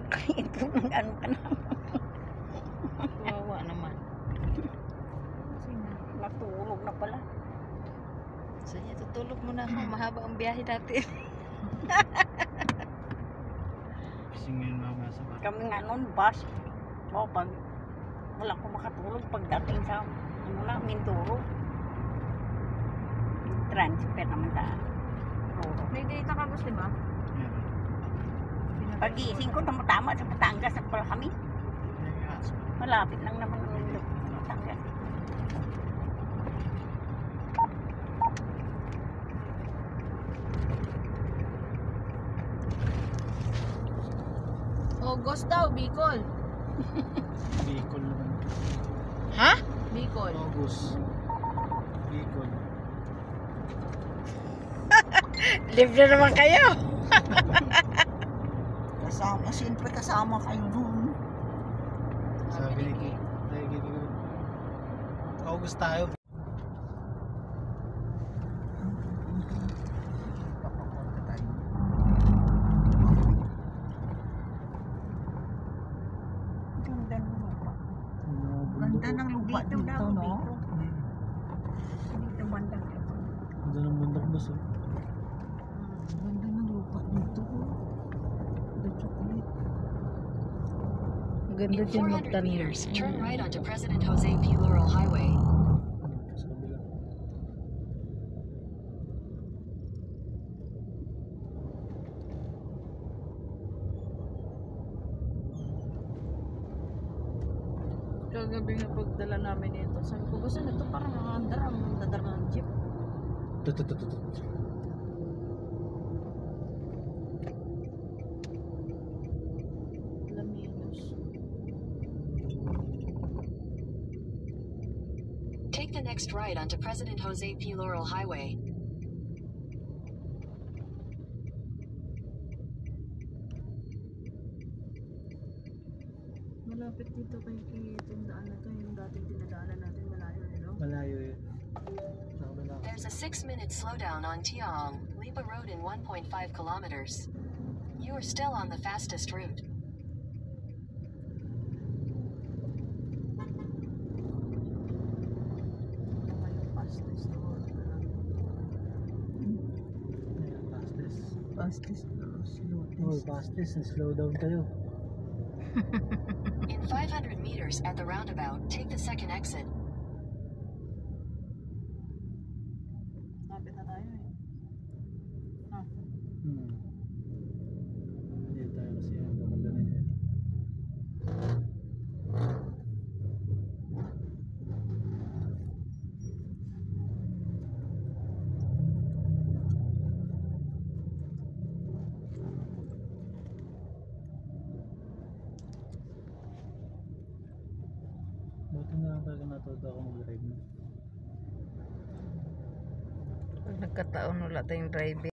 Ito, ano ka na. Kawawa naman. Natulog na pala. Sige, tutulog muna ako. Mahaba ang biyahe natin. Kasi ngayon mamaya sa bahay. Kami nga noon, bus. O, pag wala ko makatulog pagdating sa ano na, Mindoro. Transfer naman sa Roro. May data ka, boss, diba? Yeah. Pag-iising ko, tama sa Batangas na pala kami. Malapit lang naman ang Batangas. August daw, Bicol. Bicol naman. Ha? Bicol. August. Bicol. Libre naman kayo. Kasama, siyempre kasama kayo doon. Sabi ni Kiki. August tayo. Papapunta tayo. Ganda ng lupa. Ganda ng lupa dito, no? Dito banda. Ganda ng bundok boss. Ganda ng lupa dito. The chocolate. Ganda In din 400 magtanim. meters, turn right onto President Jose P. Laurel Highway. Sa kabila. Kagabi na pagdala namin ito. Sabi ko, gusto na ito parang nakandar ang dadar ng jeep. Tututututut. Laminos. Take the next right onto President Jose P. Laurel Highway. Malapit dito kay itong daan na ito. Yung dating dinadaanan natin malayo, no? Malayo yun. Sa kabila. There's a 6-minute slowdown on Tiaong, Lipa Road in 1.5 kilometers. You are still on the fastest route. Yung fastest to. Fastest. Slow. Fastest. Slow down kayo. In 500 meters at the roundabout, take the second exit. Lapit na tayo eh. Hindi tayo kasi ang gumagana niya. Buti na lang talaga natuto ako mag-drive na. Pag nagkataon wala tayong driving.